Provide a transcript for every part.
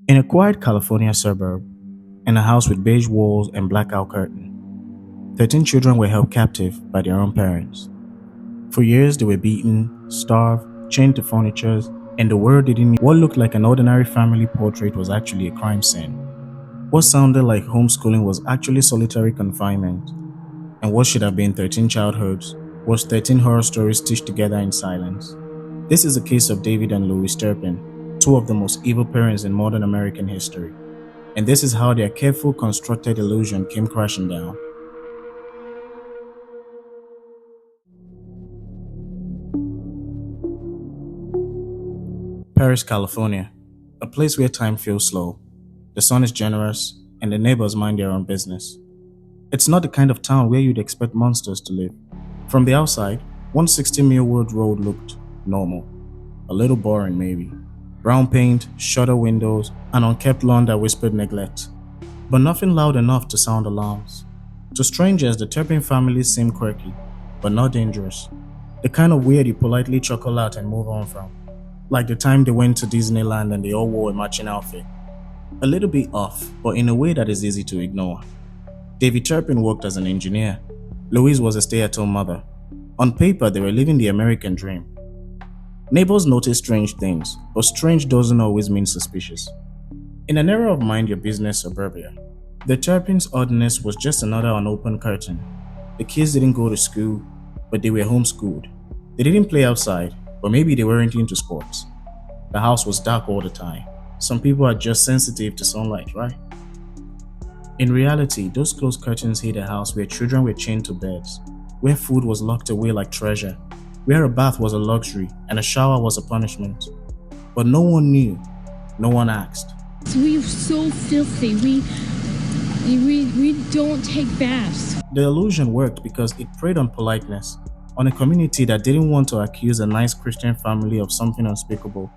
In a quiet California suburb, in a house with beige walls and blackout curtain, 13 children were held captive by their own parents. For years, they were beaten, starved, chained to furniture, and the world didn't know what looked like an ordinary family portrait was actually a crime scene. What sounded like homeschooling was actually solitary confinement, and what should have been 13 childhoods was 13 horror stories stitched together in silence. This is the case of David and Louise Turpin, two of the most evil parents in modern American history. And this is how their careful, constructed illusion came crashing down. Perris, California, a place where time feels slow, the sun is generous, and the neighbors mind their own business. It's not the kind of town where you'd expect monsters to live. From the outside, 160 Millwood Road looked normal. A little boring, maybe. Brown paint, shutter windows, an unkept lawn that whispered neglect. But nothing loud enough to sound alarms. To strangers, the Turpin family seemed quirky, but not dangerous. The kind of weird you politely chuckle at and move on from. Like the time they went to Disneyland and they all wore a matching outfit. A little bit off, but in a way that is easy to ignore. David Turpin worked as an engineer. Louise was a stay-at-home mother. On paper, they were living the American dream. Neighbors noticed strange things, but strange doesn't always mean suspicious. In an era of mind your business suburbia, the Turpin's oddness was just another unopened curtain. The kids didn't go to school, but they were homeschooled. They didn't play outside, but maybe they weren't into sports. The house was dark all the time. Some people are just sensitive to sunlight, right? In reality, those closed curtains hid a house where children were chained to beds, where food was locked away like treasure, where a bath was a luxury and a shower was a punishment. But no one knew, no one asked. We're so filthy. We don't take baths. The illusion worked because it preyed on politeness, on a community that didn't want to accuse a nice Christian family of something unspeakable.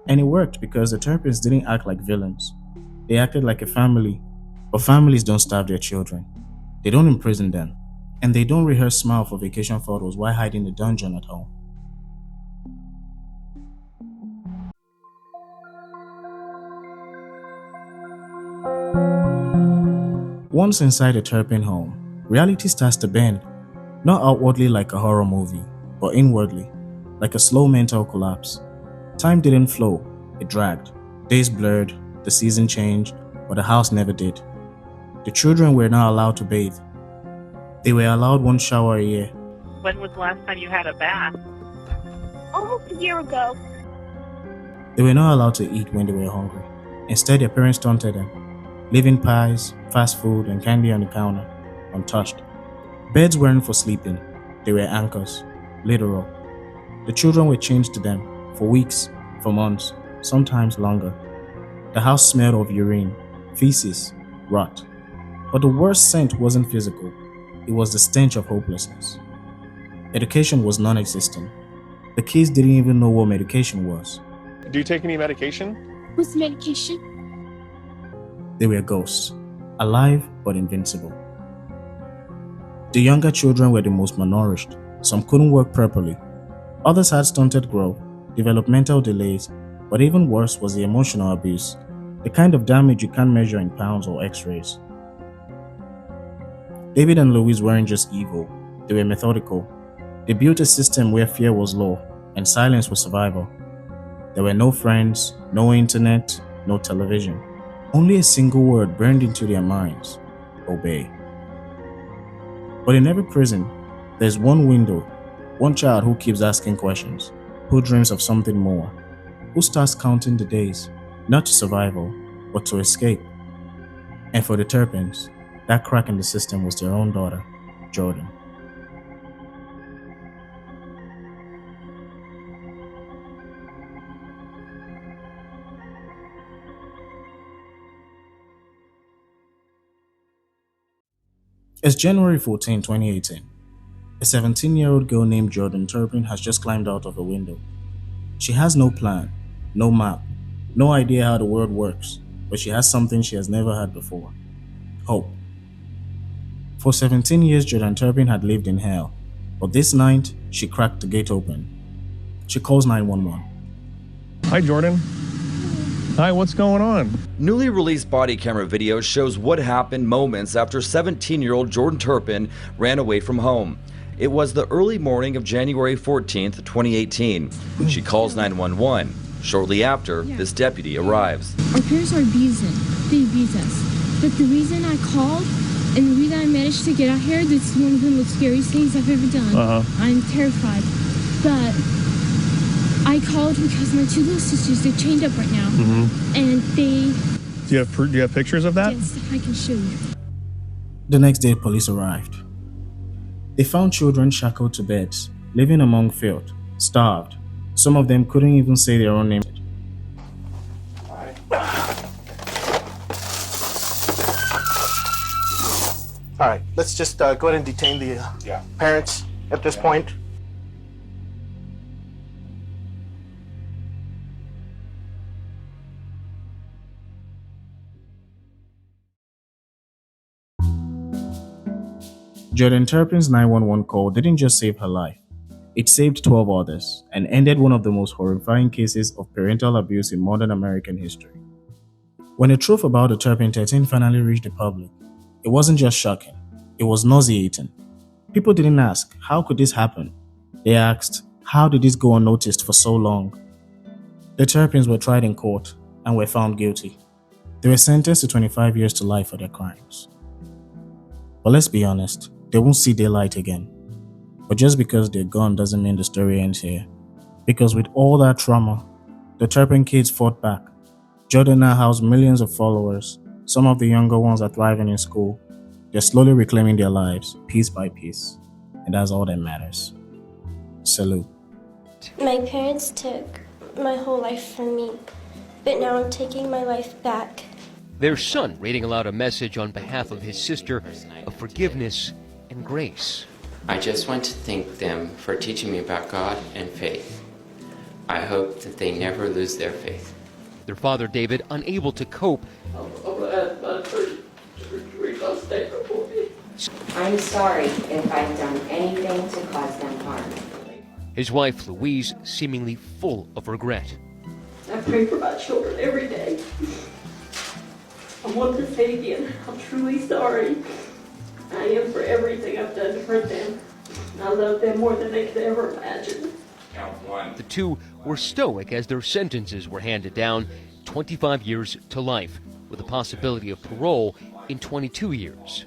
And it worked because the Turpins didn't act like villains. They acted like a family, but families don't starve their children. They don't imprison them, and they don't rehearse smile for vacation photos while hiding the dungeon at home. Once inside a Turpin home, reality starts to bend, not outwardly like a horror movie, but inwardly, like a slow mental collapse. Time didn't flow, it dragged. Days blurred, the season changed, but the house never did. The children were not allowed to bathe. They were allowed one shower a year. When was the last time you had a bath? Almost a year ago. They were not allowed to eat when they were hungry. Instead, their parents taunted them, leaving pies, fast food, and candy on the counter, untouched. Beds weren't for sleeping, they were anchors, literal. The children were chained to them for weeks, for months, sometimes longer. The house smelled of urine, feces, rot. But the worst scent wasn't physical, it was the stench of hopelessness. Education was non existent. The kids didn't even know what medication was. Do you take any medication? What's the medication? They were ghosts, alive but invincible. The younger children were the most malnourished. Some couldn't work properly. Others had stunted growth, developmental delays, but even worse was the emotional abuse, the kind of damage you can't measure in pounds or x-rays. David and Louise weren't just evil, they were methodical. They built a system where fear was law and silence was survival. There were no friends, no internet, no television. Only a single word burned into their minds: obey. But in every prison, there's one window, one child who keeps asking questions, who dreams of something more, who starts counting the days, not to survival, but to escape. And for the Turpins, that crack in the system was their own daughter, Jordan. It's January 14, 2018. A 17-year-old girl named Jordan Turpin has just climbed out of a window. She has no plan, no map, no idea how the world works, but she has something she has never had before: hope. For 17 years, Jordan Turpin had lived in hell, but this night, she cracked the gate open. She calls 911. Hi, Jordan. Hi, what's going on? Newly released body camera video shows what happened moments after 17-year-old Jordan Turpin ran away from home. It was the early morning of January 14th, 2018. She calls 911. Shortly after, this deputy arrives. Our parents are abusing. They abuse us. But the reason I called and the reason I managed to get out here, this is one of the most scariest things I've ever done. I'm terrified. But I called because my two little sisters, they're chained up right now. And they... Do you have pictures of that? Yes, I can show you. The next day, police arrived. They found children shackled to beds, living among filth, starved. Some of them couldn't even say their own name. All right, let's just go ahead and detain the parents at this point. Jordan Turpin's 911 call didn't just save her life. It saved 12 others and ended one of the most horrifying cases of parental abuse in modern American history. When the truth about the Turpin 13 finally reached the public, it wasn't just shocking, it was nauseating. People didn't ask, how could this happen? They asked, how did this go unnoticed for so long? The Turpins were tried in court and were found guilty. They were sentenced to 25 years to life for their crimes. But let's be honest, they won't see daylight again. But just because they're gone doesn't mean the story ends here. Because with all that trauma, the Turpin kids fought back. Jordan now has millions of followers. Some of the younger ones are thriving in school. They're slowly reclaiming their lives, piece by piece. And that's all that matters. Salute. My parents took my whole life from me, but now I'm taking my life back. Their son reading aloud a message on behalf of his sister of forgiveness and grace. I just want to thank them for teaching me about God and faith. I hope that they never lose their faith. Their father, David, unable to cope. I'm sorry if I've done anything to cause them harm. His wife, Louise, seemingly full of regret. I pray for my children every day. I want to say again, I'm truly sorry. I am for everything I've done to hurt them. I love them more than they could ever imagine. The two were stoic as their sentences were handed down, 25 years to life, with the possibility of parole in 22 years.